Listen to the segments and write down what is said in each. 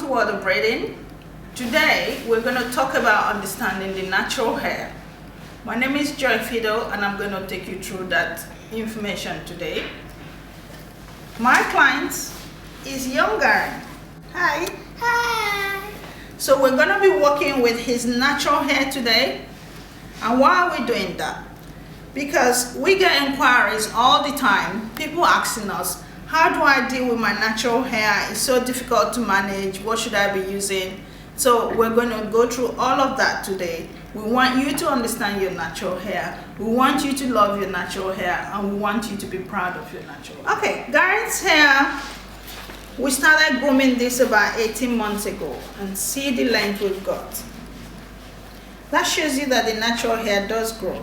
to World of Braiding. Today we're going to talk about understanding the natural hair. My name is Joyphido and I'm going to take you through that information today. My client is younger. Hi. Hi. So we're going to be working with his natural hair today. And why are we doing that? Because we get inquiries all the time, people asking us, how do I deal with my natural hair? It's so difficult to manage. What should I be using? So we're going to go through all of that today. We want you to understand your natural hair. We want you to love your natural hair, and we want you to be proud of your natural hair. Okay, Garrett's hair, we started grooming this about 18 months ago, and see the length we've got. That shows you that the natural hair does grow.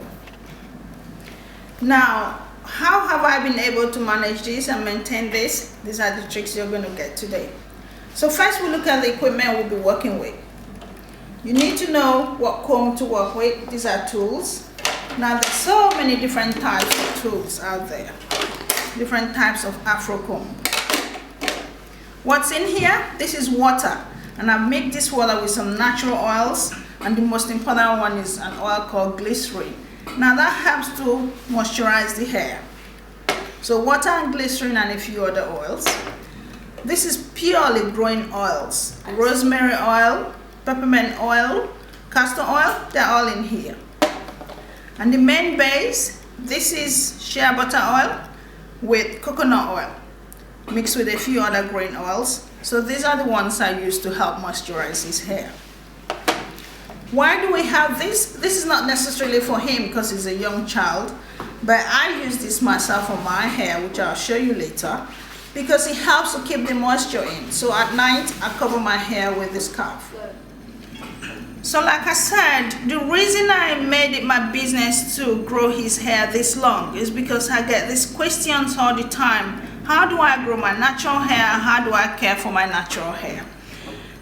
Now, how have I been able to manage this and maintain this? These are the tricks you're going to get today. So first we look at the equipment we'll be working with. You need to know what comb to work with. These are tools. Now there's so many different types of tools out there. Different types of Afro comb. What's in here? This is water. And I've mixed this water with some natural oils. And the most important one is an oil called glycerin. Now that helps to moisturize the hair. So water and glycerin and a few other oils. This is purely growing oils. Rosemary oil, peppermint oil, castor oil, they're all in here. And the main base, this is shea butter oil with coconut oil mixed with a few other growing oils. So these are the ones I use to help moisturize his hair. Why do we have this? This is not necessarily for him because he's a young child, but I use this myself on my hair, which I'll show you later, because it helps to keep the moisture in. So at night, I cover my hair with this scarf. So like I said, the reason I made it my business to grow his hair this long is because I get these questions all the time. How do I grow my natural hair? How do I care for my natural hair?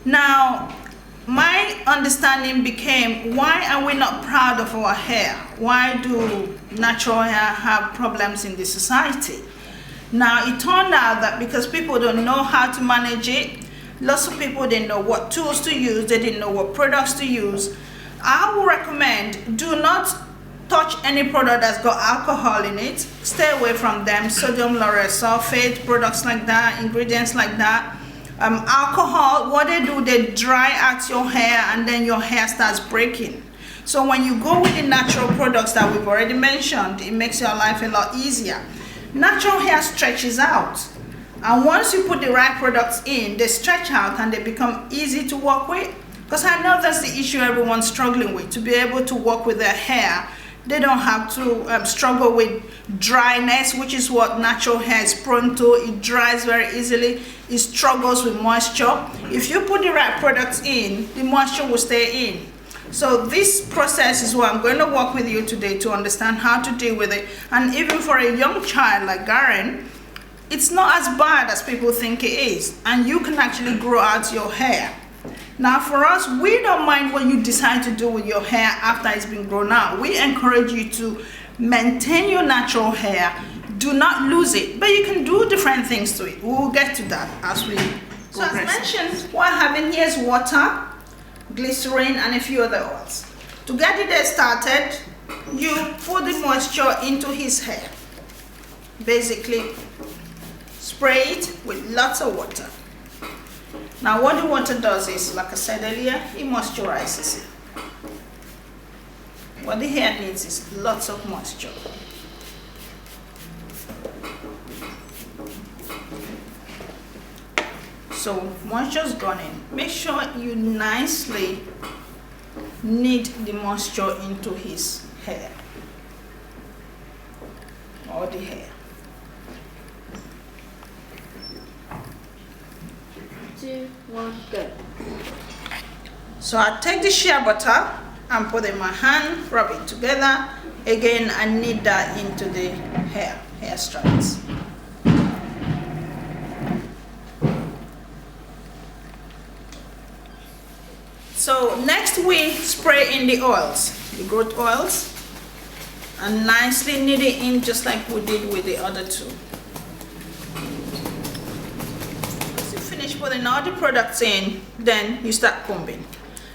Now, my understanding became, why are we not proud of our hair? Why do natural hair have problems in the society? Now, it turned out that because people don't know how to manage it, lots of people didn't know what tools to use, they didn't know what products to use. I would recommend, do not touch any product that's got alcohol in it. Stay away from them. Sodium lauryl sulfate, products like that, ingredients like that. Alcohol, what they do, they dry out your hair and then your hair starts breaking. So when you go with the natural products that we've already mentioned, it makes your life a lot easier. Natural hair stretches out, and once you put the right products in, they stretch out and they become easy to work with. Because I know that's the issue everyone's struggling with, to be able to work with their hair. They don't have to struggle with dryness, which is what natural hair is prone to. It dries very easily. It struggles with moisture. If you put the right products in, the moisture will stay in. So this process is what I'm going to work with you today to understand how to deal with it. And even for a young child like Garrett, it's not as bad as people think it is. And you can actually grow out your hair. Now for us, we don't mind what you decide to do with your hair after it's been grown out. We encourage you to maintain your natural hair. Do not lose it, but you can do different things to it. We will get to that as we progress. So as mentioned, what I have in here is water, glycerin, and a few other oils. To get the day started, you put the moisture into his hair. Basically, spray it with lots of water. Now what the water does is, like I said earlier, it moisturizes it. What the hair needs is lots of moisture. So moisture's gone in. Make sure you nicely knead the moisture into his hair, or the hair. 2, 1, go. So I take the shea butter and put it in my hand, rub it together. Again, I knead that into the hair strands. So next we spray in the oils, the growth oils, and nicely knead it in just like we did with the other two. putting all the products in, then you start combing.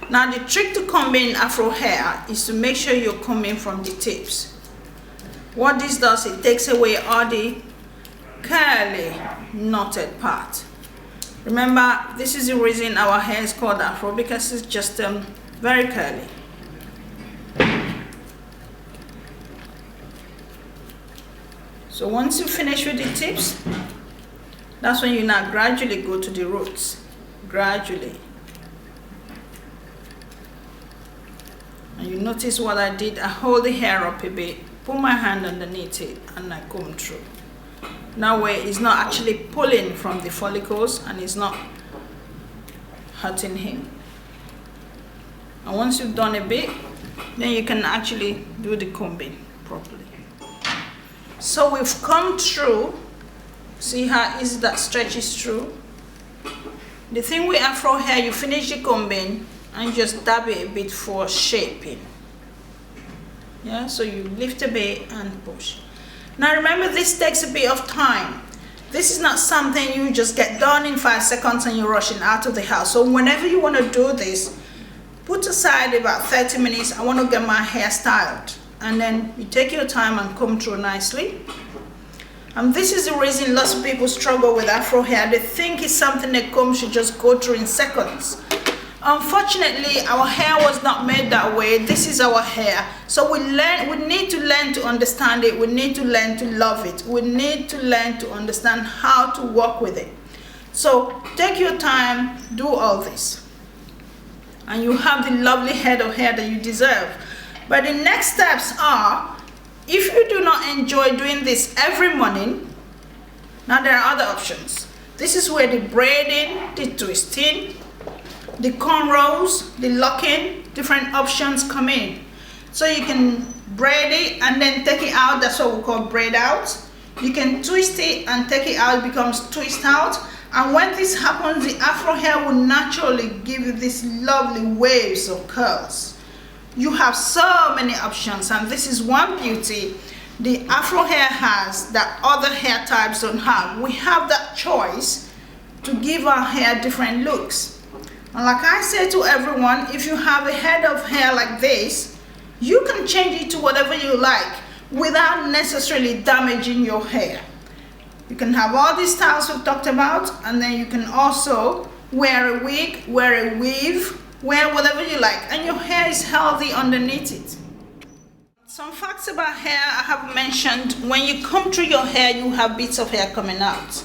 Now the trick to combing Afro hair is to make sure you're combing from the tips. What this does, it takes away all the curly, knotted part. Remember, this is the reason our hair is called Afro, because it's just very curly. So once you finish with the tips, that's when you now gradually go to the roots. Gradually. And you notice what I did. I hold the hair up a bit, put my hand underneath it, and I comb through. That way it's not actually pulling from the follicles and it's not hurting him. And once you've done a bit, then you can actually do the combing properly. So we've come through. See how easy that stretches through? The thing with Afro hair, you finish the combing and you just dab it a bit for shaping. Yeah, so you lift a bit and push. Now remember, this takes a bit of time. This is not something you just get done in 5 seconds and you're rushing out of the house. So whenever you want to do this, put aside about 30 minutes. I want to get my hair styled. And then you take your time and comb through nicely. And this is the reason lots of people struggle with Afro hair. They think it's something a comb should just go through in seconds. Unfortunately, our hair was not made that way. This is our hair. So we need to learn to understand it. We need to learn to love it. We need to learn to understand how to work with it. So take your time, do all this. And you have the lovely head of hair that you deserve. But the next steps are, if you do not enjoy doing this every morning, now there are other options. This is where the braiding, the twisting, the cornrows, the locking, different options come in. So you can braid it and then take it out. That's what we call braid out. You can twist it and take it out. It becomes twist out. And when this happens, the Afro hair will naturally give you these lovely waves of curls. You have so many options, and this is one beauty the Afro hair has that other hair types don't have. We have that choice to give our hair different looks. And like I say to everyone, if you have a head of hair like this, you can change it to whatever you like without necessarily damaging your hair. You can have all these styles we've talked about, and then you can also wear a wig, wear a weave, wear whatever you like, and your hair is healthy underneath it. Some facts about hair I have mentioned. When you comb through your hair, you have bits of hair coming out.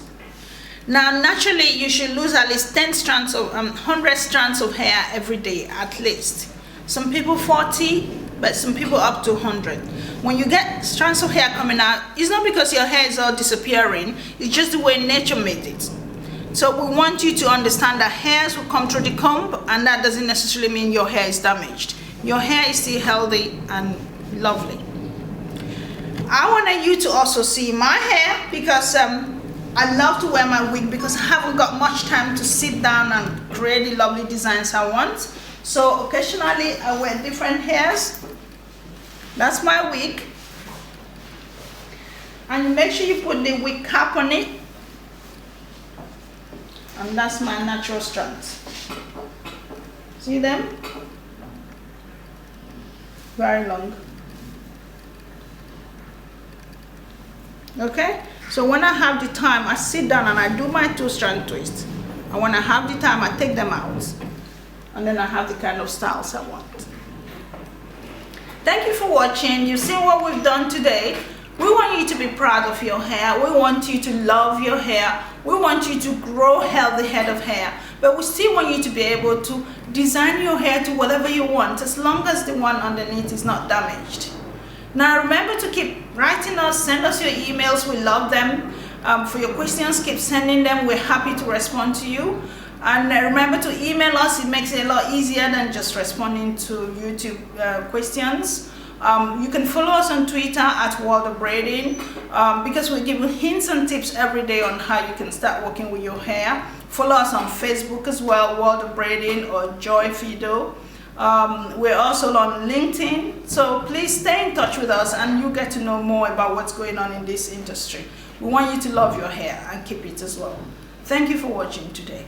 Now, naturally, you should lose at least 10 strands of 100 strands of hair every day, at least. Some people 40, but some people up to 100. When you get strands of hair coming out, it's not because your hair is all disappearing, it's just the way nature made it. So we want you to understand that hairs will come through the comb, and that doesn't necessarily mean your hair is damaged. Your hair is still healthy and lovely. I wanted you to also see my hair, because I love to wear my wig because I haven't got much time to sit down and create the lovely designs I want. So occasionally I wear different hairs. That's my wig. And make sure you put the wig cap on it. And that's my natural strands. See them? Very long. Okay? So when I have the time, I sit down and I do my 2-strand twist. And when I have the time, I take them out. And then I have the kind of styles I want. Thank you for watching. You've seen what we've done today. We want you to be proud of your hair. We want you to love your hair. We want you to grow healthy head of hair. But we still want you to be able to design your hair to whatever you want, as long as the one underneath is not damaged. Now remember to keep writing us, send us your emails, we love them. For your questions, keep sending them, we're happy to respond to you. And remember to email us, it makes it a lot easier than just responding to YouTube questions. You can follow us on Twitter at World of Braiding, because we give you hints and tips every day on how you can start working with your hair. Follow us on Facebook as well, World of Braiding or joyphido. We're also on LinkedIn, so please stay in touch with us and you get to know more about what's going on in this industry. We want you to love your hair and keep it as well. Thank you for watching today.